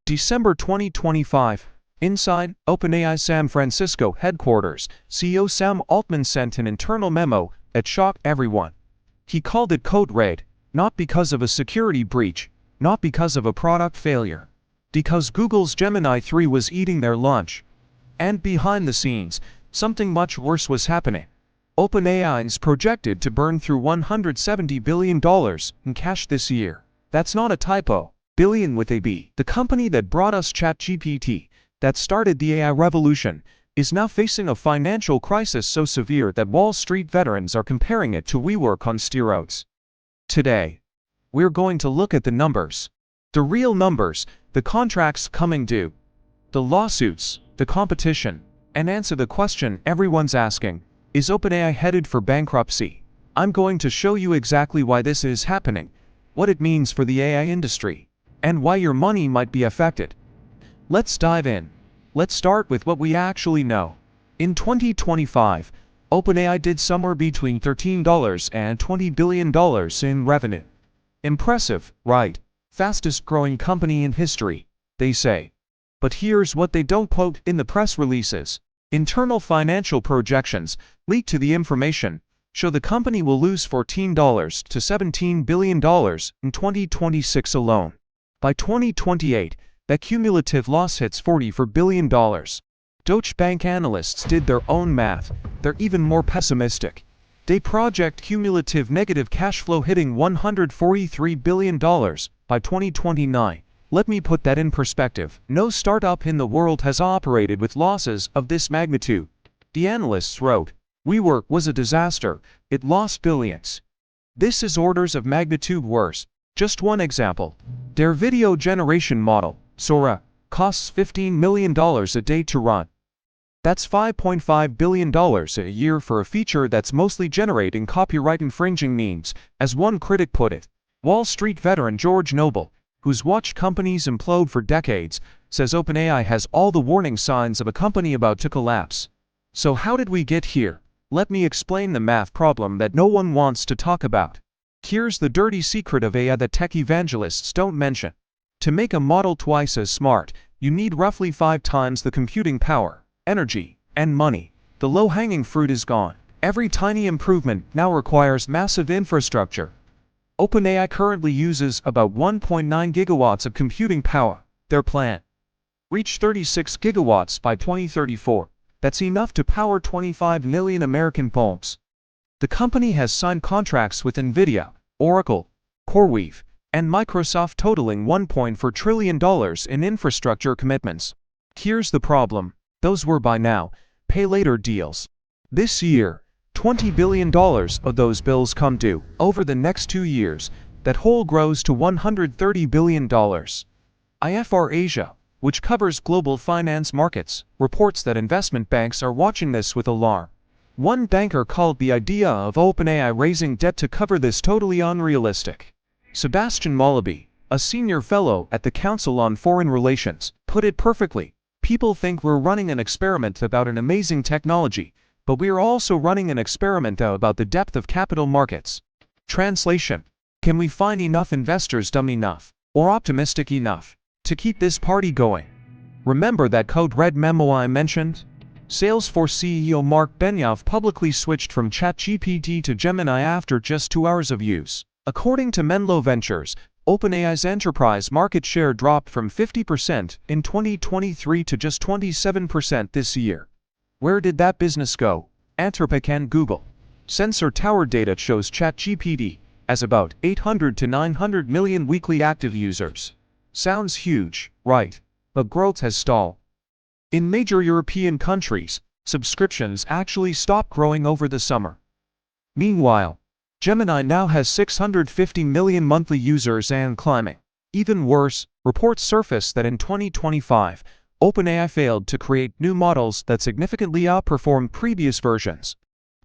December 2025. Inside OpenAI's San Francisco headquarters, CEO Sam Altman sent an internal memo that shocked everyone. He called it Code Red, not because of a security breach, not because of a product failure, because Google's Gemini 3 was eating their lunch. And behind the scenes, something much worse was happening. OpenAI is projected to burn through $170 billion in cash this year. That's not a typo. Billion with a B. The company that brought us ChatGPT, that started the AI revolution, is now facing a financial crisis so severe that Wall Street veterans are comparing it to WeWork on steroids. Today, we're going to look at the numbers. The real numbers, the contracts coming due, the lawsuits, the competition, and answer the question everyone's asking, is OpenAI headed for bankruptcy? I'm going to show you exactly why this is happening, what it means for the AI industry, and why your money might be affected. Let's dive in. Let's start with what we actually know. In 2025, OpenAI did somewhere between $13 and $20 billion in revenue. Impressive, right? Fastest growing company in history, they say. But here's what they don't quote in the press releases. Internal financial projections, leaked to the information, show the company will lose $14 to $17 billion in 2026 alone. By 2028, that cumulative loss hits $44 billion. Deutsche Bank analysts did their own math. They're even more pessimistic. They project cumulative negative cash flow hitting $143 billion by 2029. Let me put that in perspective. No startup in the world has operated with losses of this magnitude. The analysts wrote, WeWork was a disaster. It lost billions. This is orders of magnitude worse. Just one example. Their video generation model, Sora, costs $15 million a day to run. That's $5.5 billion a year for a feature that's mostly generating copyright-infringing memes, as one critic put it. Wall Street veteran George Noble, who's watched companies implode for decades, says OpenAI has all the warning signs of a company about to collapse. So how did we get here? Let me explain the math problem that no one wants to talk about. Here's the dirty secret of AI that tech evangelists don't mention. To make a model twice as smart, you need roughly 5 times the computing power, energy, and money. The low-hanging fruit is gone. Every tiny improvement now requires massive infrastructure. OpenAI currently uses about 1.9 gigawatts of computing power. Their plan: reach 36 gigawatts by 2034. That's enough to power 25 million American homes. The company has signed contracts with NVIDIA, Oracle, CoreWeave, and Microsoft totaling $1.4 trillion in infrastructure commitments. Here's the problem. Those were buy now, pay later deals. This year, $20 billion of those bills come due. Over the next 2 years, that hole grows to $130 billion. IFR Asia, which covers global finance markets, reports that investment banks are watching this with alarm. One banker called the idea of OpenAI raising debt to cover this totally unrealistic. Sebastian Mallaby, a senior fellow at the Council on Foreign Relations, put it perfectly. People think we're running an experiment about an amazing technology, but we're also running an experiment about the depth of capital markets. Translation: can we find enough investors dumb enough, or optimistic enough, to keep this party going? Remember that Code Red memo I mentioned? Salesforce CEO Mark Benioff publicly switched from ChatGPT to Gemini after just 2 hours of use. According to Menlo Ventures, OpenAI's enterprise market share dropped from 50% in 2023 to just 27% this year. Where did that business go? Anthropic and Google. Sensor Tower data shows ChatGPT has about 800 to 900 million weekly active users. Sounds huge, right? But growth has stalled. In major European countries, subscriptions actually stopped growing over the summer. Meanwhile, Gemini now has 650 million monthly users and climbing. Even worse, reports surfaced that in 2025, OpenAI failed to create new models that significantly outperformed previous versions.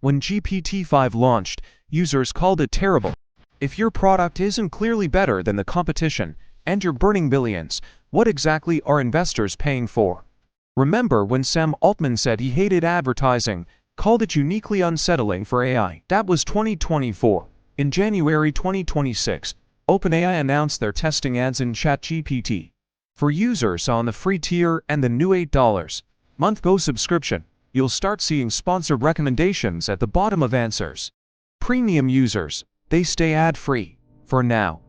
When GPT-5 launched, users called it terrible. If your product isn't clearly better than the competition, and you're burning billions, what exactly are investors paying for? Remember when Sam Altman said he hated advertising, called it uniquely unsettling for AI? That was 2024. In January 2026, OpenAI announced they're testing ads in ChatGPT. For users on the free tier and the new $8-month Go subscription, you'll start seeing sponsored recommendations at the bottom of answers. Premium users, they stay ad-free, for now.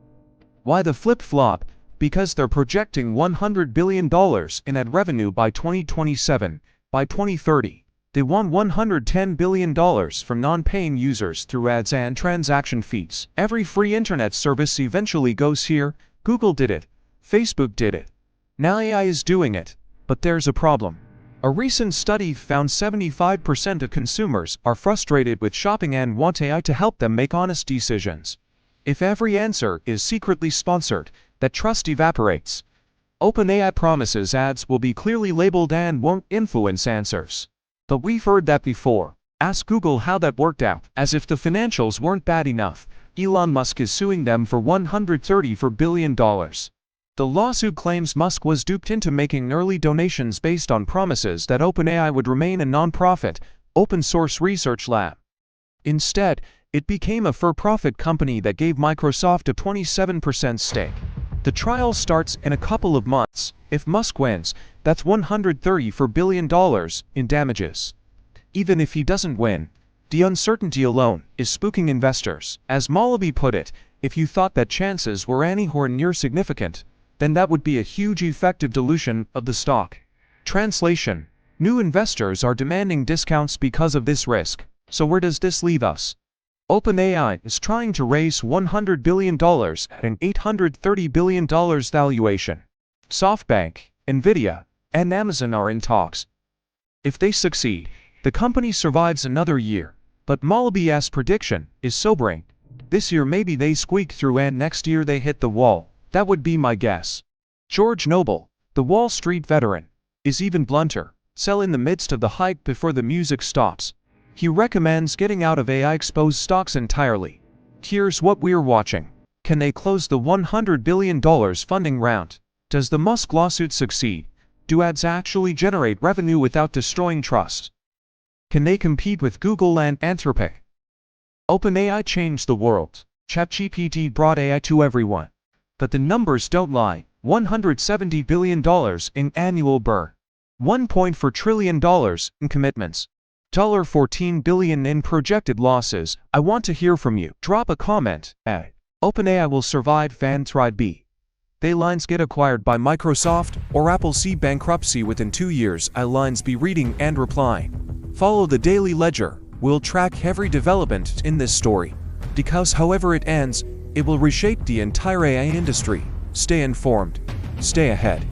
Why the flip-flop? Because they're projecting $100 billion in ad revenue by 2027. By 2030, they want $110 billion from non-paying users through ads and transaction fees. Every free internet service eventually goes here. Google did it. Facebook did it. Now AI is doing it. But there's a problem. A recent study found 75% of consumers are frustrated with shopping and want AI to help them make honest decisions. If every answer is secretly sponsored, that trust evaporates. OpenAI promises ads will be clearly labeled and won't influence answers. But we've heard that before. Ask Google how that worked out. As if the financials weren't bad enough, Elon Musk is suing them for $134 billion. The lawsuit claims Musk was duped into making early donations based on promises that OpenAI would remain a non-profit, open-source research lab. Instead, it became a for-profit company that gave Microsoft a 27% stake. The trial starts in a couple of months. If Musk wins, that's $134 billion in damages. Even if he doesn't win, the uncertainty alone is spooking investors. As Malaby put it, if you thought that chances were anywhere near significant, then that would be a huge effective dilution of the stock. Translation: new investors are demanding discounts because of this risk. So where does this leave us? OpenAI is trying to raise $100 billion at an $830 billion valuation. SoftBank, Nvidia, and Amazon are in talks. If they succeed, the company survives another year. But Malaby's prediction is sobering. This year maybe they squeak through and next year they hit the wall. That would be my guess. George Noble, the Wall Street veteran, is even blunter. Sell in the midst of the hype before the music stops. He recommends getting out of AI-exposed stocks entirely. Here's what we're watching. Can they close the $100 billion funding round? Does the Musk lawsuit succeed? Do ads actually generate revenue without destroying trust? Can they compete with Google and Anthropic? OpenAI changed the world. ChatGPT brought AI to everyone. But the numbers don't lie. $170 billion in annual burn. $1.4 trillion in commitments. $14 billion in projected losses. I want to hear from you. Drop a comment. A. OpenAI will survive and thrive. B. They lines get acquired by Microsoft or Apple. C. Bankruptcy within 2 years. I lines be reading and replying. Follow the Daily Ledger. We'll track every development in this story. Because however it ends, it will reshape the entire AI industry. Stay informed. Stay ahead.